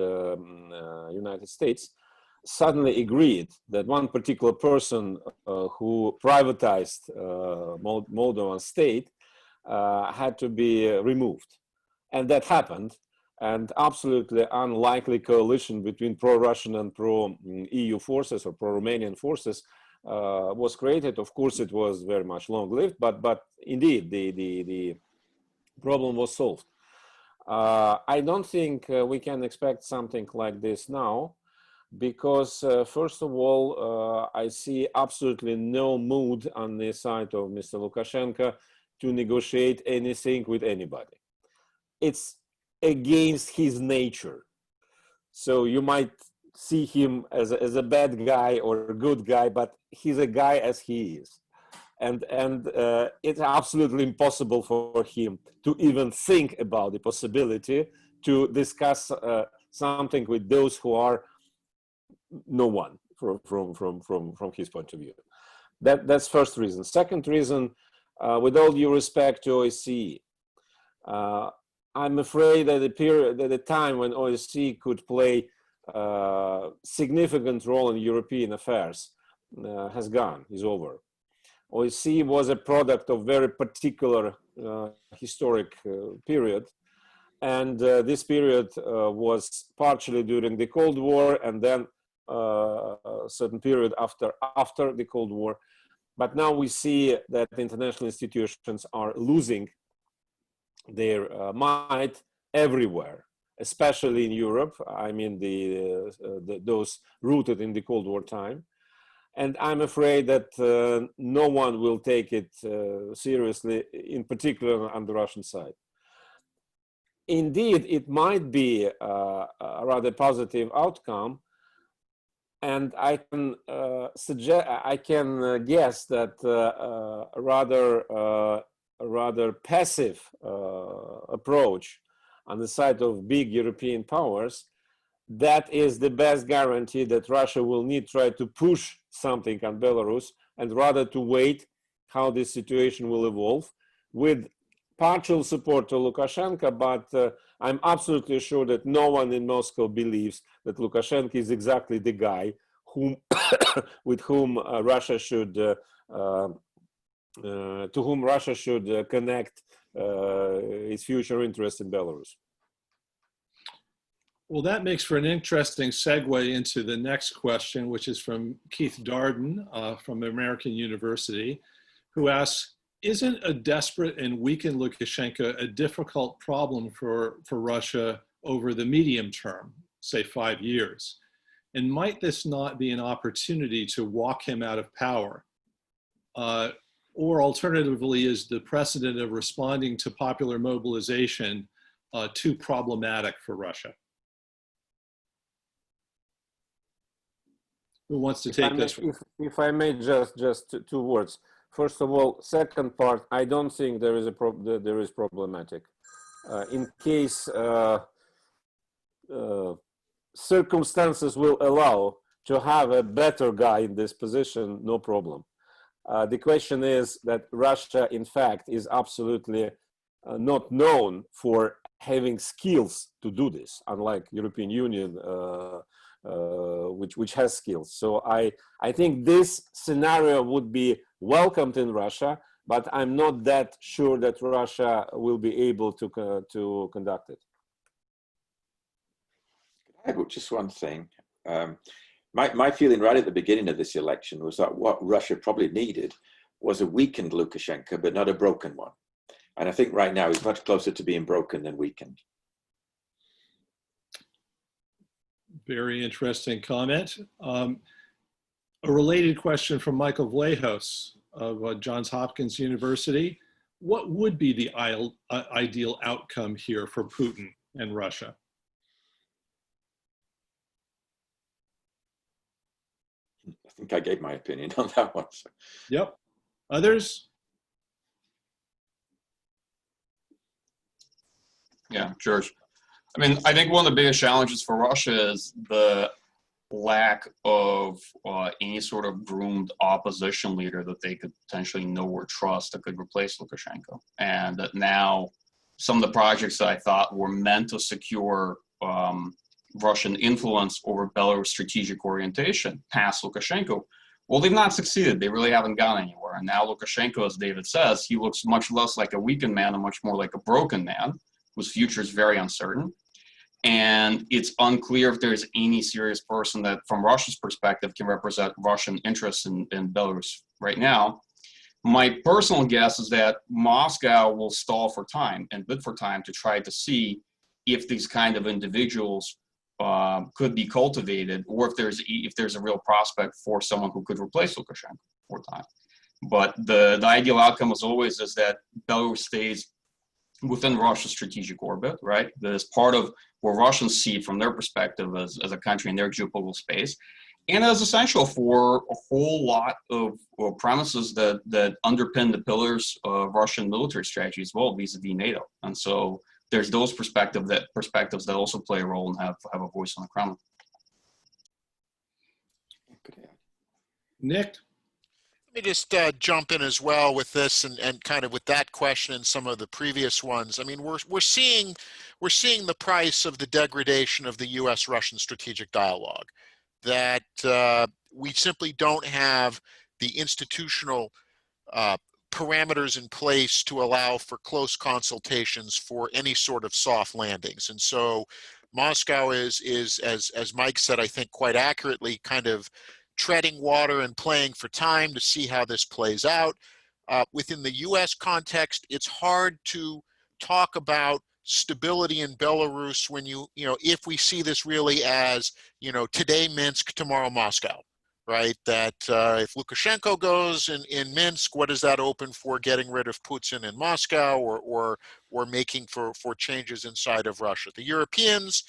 United States suddenly agreed that one particular person who privatized Moldovan state had to be removed. And that happened. And absolutely unlikely coalition between pro-Russian and pro-EU forces or pro-Romanian forces was created. Of course, it was very much long-lived, but indeed the problem was solved. I don't think we can expect something like this now, because first of all, I see absolutely no mood on the side of Mr. Lukashenko to negotiate anything with anybody. It's against his nature. So you might see him as a bad guy or a good guy, but he's a guy as he is. And it's absolutely impossible for him to even think about the possibility to discuss something with those who are no one from his point of view. That's first reason. Second reason, with all due respect to OSCE, I'm afraid that the time when OSCE could play a significant role in European affairs has gone, is over. OSCE was a product of very particular historic period. And this period was partially during the Cold War and then a certain period after the Cold War. But now we see that the international institutions are losing their might everywhere, especially in Europe. I mean, those rooted in the Cold War time. And I'm afraid that no one will take it seriously, in particular on the Russian side. Indeed, it might be a rather positive outcome. And I can guess that a rather passive approach on the side of big European powers, that is the best guarantee that Russia will need try to push something on Belarus, and rather to wait how this situation will evolve with partial support to Lukashenko. But I'm absolutely sure that no one in Moscow believes that Lukashenko is exactly the guy with whom Russia should to whom Russia should connect its future interest in Belarus. Well, that makes for an interesting segue into the next question, which is from Keith Darden from American University, who asks, isn't a desperate and weakened Lukashenko a difficult problem for Russia over the medium term, say 5 years? And might this not be an opportunity to walk him out of power? Or alternatively, is the precedent of responding to popular mobilization too problematic for Russia? Who wants to take this one? If I may, just two words. First of all, second part, I don't think there is problematic. In case circumstances will allow to have a better guy in this position, no problem. The question is that Russia, in fact, is absolutely not known for having skills to do this, unlike European Union, which has skills. So I think this scenario would be welcomed in Russia, but I'm not that sure that Russia will be able to conduct it. Just one thing. My feeling right at the beginning of this election was that what Russia probably needed was a weakened Lukashenko, but not a broken one. And I think right now he's much closer to being broken than weakened. Very interesting comment. A related question from Michael Vlahos of Johns Hopkins University. What would be the ideal outcome here for Putin and Russia? I think I gave my opinion on that one. So. Yep. Others? Yeah, George. I mean, I think one of the biggest challenges for Russia is the lack of any sort of groomed opposition leader that they could potentially know or trust that could replace Lukashenko. And that now some of the projects that I thought were meant to secure Russian influence over Belarus strategic orientation past Lukashenko, well, they've not succeeded. They really haven't gone anywhere. And now Lukashenko, as David says, he looks much less like a weakened man and much more like a broken man, whose future is very uncertain. And it's unclear if there's any serious person that, from Russia's perspective, can represent Russian interests in Belarus right now. My personal guess is that Moscow will stall for time and bid for time to try to see if these kind of individuals could be cultivated, or if there's a real prospect for someone who could replace Lukashenko for time. But the ideal outcome, as always, is that Belarus stays within Russia's strategic orbit, right? That is part of where Russians see it from their perspective as a country in their geopolitical space. And is essential for a whole lot of premises that underpin the pillars of Russian military strategy as well, vis-a-vis NATO. And so there's those perspectives that also play a role and have a voice on the Kremlin. Nick? Let me just jump in as well with this and kind of with that question and some of the previous ones. I mean, we're seeing the price of the degradation of the U.S.-Russian strategic dialogue, that we simply don't have the institutional parameters in place to allow for close consultations for any sort of soft landings. And so Moscow is as Mike said, I think quite accurately, kind of treading water and playing for time to see how this plays out. Within the U.S. context, it's hard to talk about stability in Belarus when if we see this really as, today Minsk, tomorrow Moscow, right? That if Lukashenko goes in Minsk, what does that open for getting rid of Putin in Moscow or making for changes inside of Russia? The Europeans,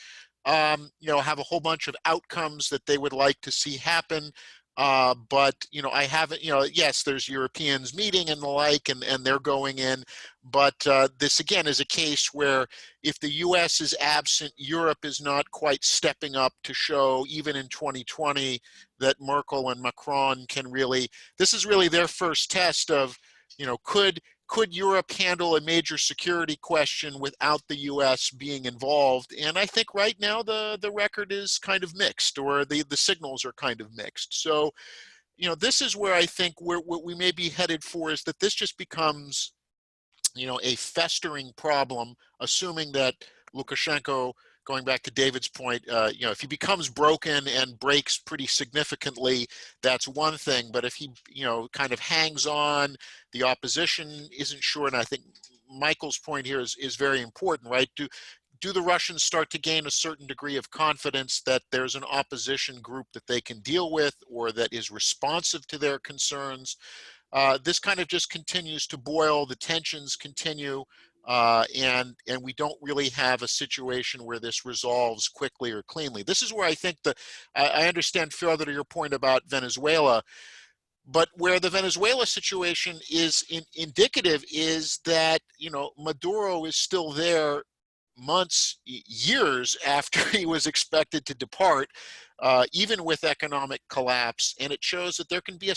have a whole bunch of outcomes that they would like to see happen. But, I haven't, yes, there's Europeans meeting and the like, and they're going in. But this, again, is a case where if the U.S. is absent, Europe is not quite stepping up to show, even in 2020, that Merkel and Macron can really, this is really their first test of, could Europe handle a major security question without the U.S. being involved? And I think right now the record is kind of mixed, or the signals are kind of mixed. So, this is where I think what we may be headed for is that this just becomes, a festering problem, assuming that Lukashenko, going back to David's point, if he becomes broken and breaks pretty significantly, that's one thing. But if he, kind of hangs on, the opposition isn't sure. And I think Michael's point here is very important, right? Do the Russians start to gain a certain degree of confidence that there's an opposition group that they can deal with or that is responsive to their concerns? This kind of just continues to boil, the tensions continue, and we don't really have a situation where this resolves quickly or cleanly. This is where I think I understand, Fyodor, to your point about Venezuela, but where the Venezuela situation is indicative is that, Maduro is still there months, years after he was expected to depart, even with economic collapse. And it shows that there can be a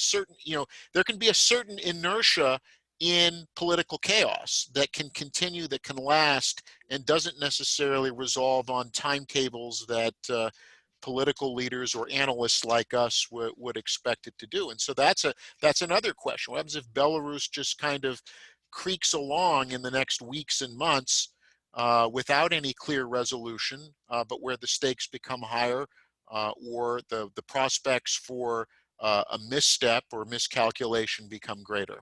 certain inertia in political chaos that can continue, that can last, and doesn't necessarily resolve on timetables that political leaders or analysts like us would expect it to do. And so that's another question. What happens if Belarus just kind of creaks along in the next weeks and months without any clear resolution, but where the stakes become higher, or the prospects for a misstep or miscalculation become greater?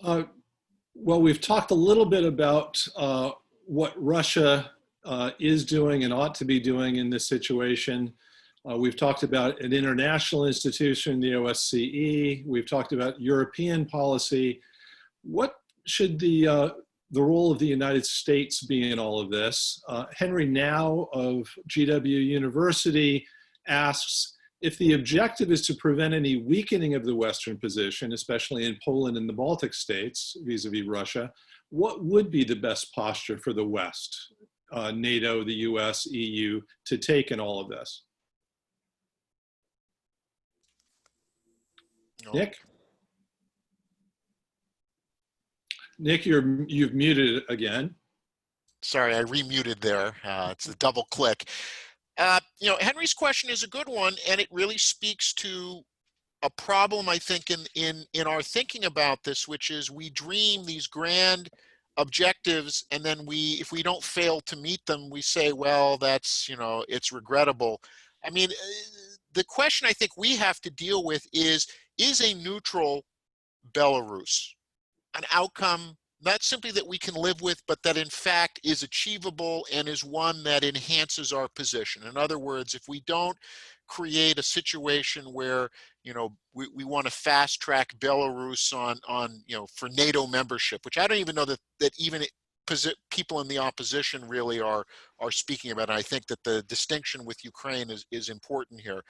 Well, we've talked a little bit about what Russia is doing and ought to be doing in this situation. We've talked about an international institution, the OSCE. We've talked about European policy. What should the role of the United States be in all of this? Henry Now of GW University asks, If the objective is to prevent any weakening of the Western position, especially in Poland and the Baltic states vis-a-vis Russia, what would be the best posture for the West, NATO, the US, EU, to take in all of this? No. Nick, you've muted again. Sorry, I remuted there. It's a double click. Henry's question is a good one, and it really speaks to a problem, I think, in our thinking about this, which is we dream these grand objectives, and then if we don't fail to meet them, we say, well, that's, it's regrettable. I mean, the question I think we have to deal with is a neutral Belarus an outcome not simply that we can live with, but that in fact is achievable and is one that enhances our position? In other words, if we don't create a situation where, we want to fast track Belarus on for NATO membership, which I don't even know that even people in the opposition really are speaking about. And I think that the distinction with Ukraine is important here.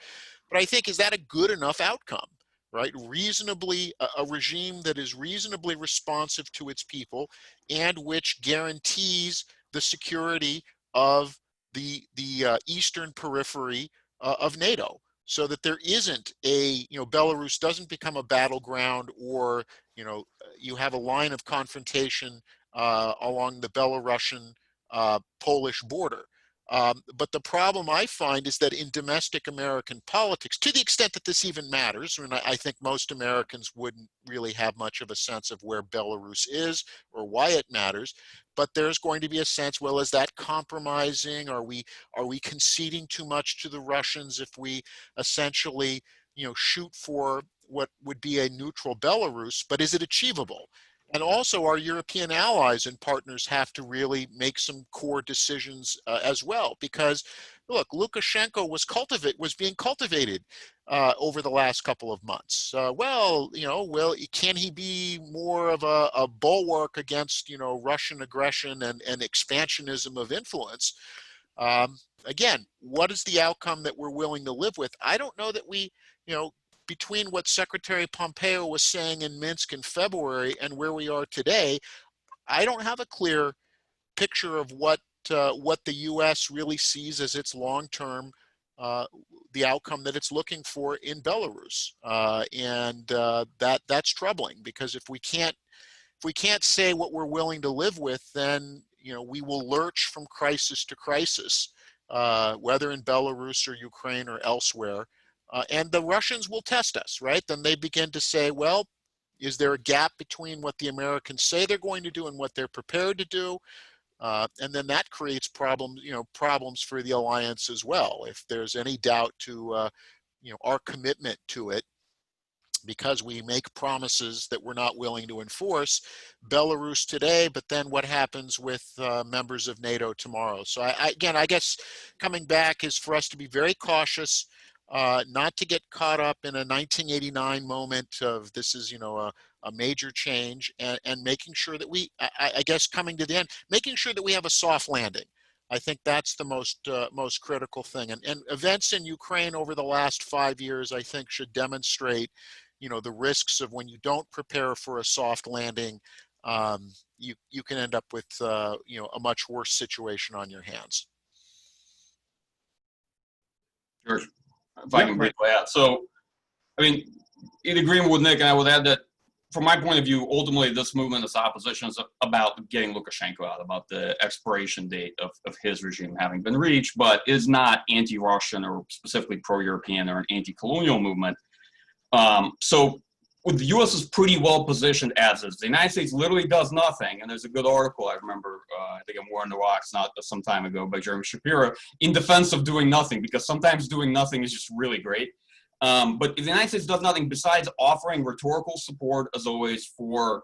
But I think, is that a good enough outcome? Right, reasonably, a regime that is reasonably responsive to its people and which guarantees the security of the eastern periphery of NATO, so that there isn't Belarus doesn't become a battleground, or you have a line of confrontation along the Belarusian Polish border. But the problem I find is that in domestic American politics, to the extent that this even matters, and I think most Americans wouldn't really have much of a sense of where Belarus is or why it matters, but there's going to be a sense, well, is that compromising? Are we conceding too much to the Russians if we essentially shoot for what would be a neutral Belarus, but is it achievable? And also, our European allies and partners have to really make some core decisions as well, because look, Lukashenko was being cultivated over the last couple of months. Can he be more of a bulwark against Russian aggression and expansionism of influence? Again, what is the outcome that we're willing to live with? I don't know that we, between what Secretary Pompeo was saying in Minsk in February and where we are today, I don't have a clear picture of what the U.S. really sees as its long-term, the outcome that it's looking for in Belarus, and that's troubling, because if we can't say what we're willing to live with, then we will lurch from crisis to crisis, whether in Belarus or Ukraine or elsewhere. And the Russians will test us, right? Then they begin to say, well, is there a gap between what the Americans say they're going to do and what they're prepared to do? And then that creates problems for the alliance as well. If there's any doubt to, our commitment to it, because we make promises that we're not willing to enforce, Belarus today, but then what happens with members of NATO tomorrow? So I guess coming back is for us to be very cautious, not to get caught up in a 1989 moment of this is, a major change, and making sure that I guess coming to the end, making sure that we have a soft landing. I think that's the most critical thing. And events in Ukraine over the last 5 years, I think, should demonstrate, the risks of when you don't prepare for a soft landing, you can end up with, a much worse situation on your hands. Sure. If I can briefly add. So, in agreement with Nick, and I would add that from my point of view, ultimately this movement, this opposition, is about getting Lukashenko out, about the expiration date of his regime having been reached, but is not anti-Russian or specifically pro-European or an anti-colonial movement. So the U.S. is pretty well positioned as is. The United States literally does nothing, and there's a good article I remember, I think I'm War on the Rocks, not some time ago, by Jeremy Shapiro, in defense of doing nothing, because sometimes doing nothing is just really great. But if the United States does nothing besides offering rhetorical support, as always, for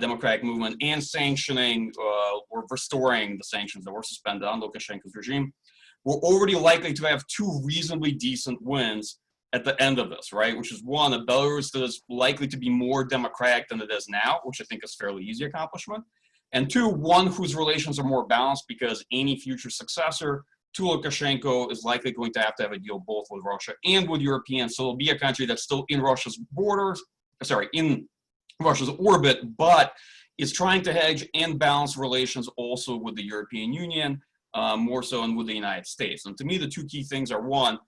democratic movement and sanctioning or restoring the sanctions that were suspended on Lukashenko's regime, we're already likely to have two reasonably decent wins at the end of this, right? Which is one, a Belarus that is likely to be more democratic than it is now, which I think is a fairly easy accomplishment. And two, one whose relations are more balanced, because any future successor to Lukashenko is likely going to have a deal both with Russia and with Europeans. So it'll be a country that's still in Russia's borders, sorry, in Russia's orbit, but is trying to hedge and balance relations also with the European Union, more so and with the United States. And to me, the two key things are, one,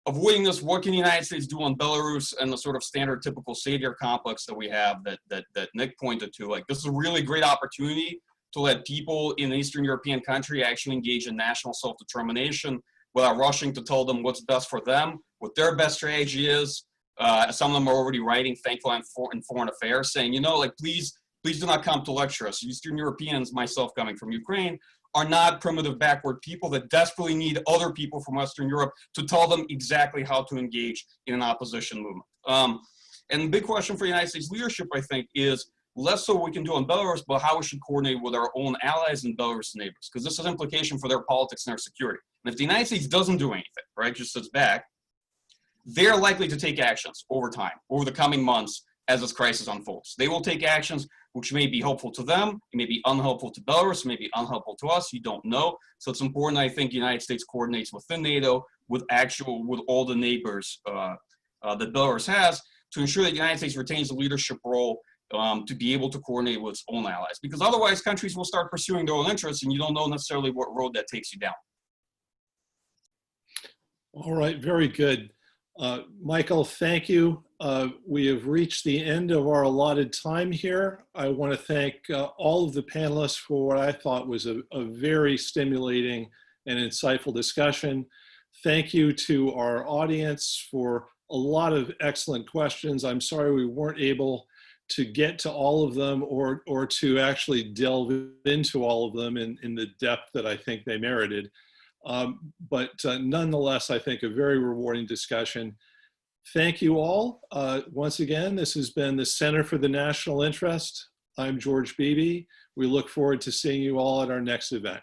avoiding this, what can the United States do on Belarus and the sort of standard typical savior complex that we have that Nick pointed to. Like, this is a really great opportunity to let people in an Eastern European country actually engage in national self-determination without rushing to tell them what's best for them, what their best strategy is. Some of them are already writing, thankfully, in foreign affairs, saying, you know, like, please do not come to lecture us. Eastern Europeans, myself coming from Ukraine, are not primitive backward people that desperately need other people from Western Europe to tell them exactly how to engage in an opposition movement. And the big question for the United States leadership, I think, is less so what we can do on Belarus, but how we should coordinate with our own allies and Belarus neighbors, because this has implication for their politics and their security. And if the United States doesn't do anything, right, just sits back, they're likely to take actions over time, over the coming months, as this crisis unfolds. They will take actions which may be helpful to them, it may be unhelpful to Belarus, it may be unhelpful to us, you don't know. So it's important, I think, the United States coordinates within NATO with all the neighbors that Belarus has to ensure that the United States retains a leadership role to be able to coordinate with its own allies. Because otherwise, countries will start pursuing their own interests and you don't know necessarily what road that takes you down. All right, very good. Michael, thank you. We have reached the end of our allotted time here. I want to thank all of the panelists for what I thought was a very stimulating and insightful discussion. Thank you to our audience for a lot of excellent questions. I'm sorry we weren't able to get to all of them or to actually delve into all of them in the depth that I think they merited. But nonetheless, I think a very rewarding discussion. Thank you all. Once again, this has been the Center for the National Interest. I'm George Beebe. We look forward to seeing you all at our next event.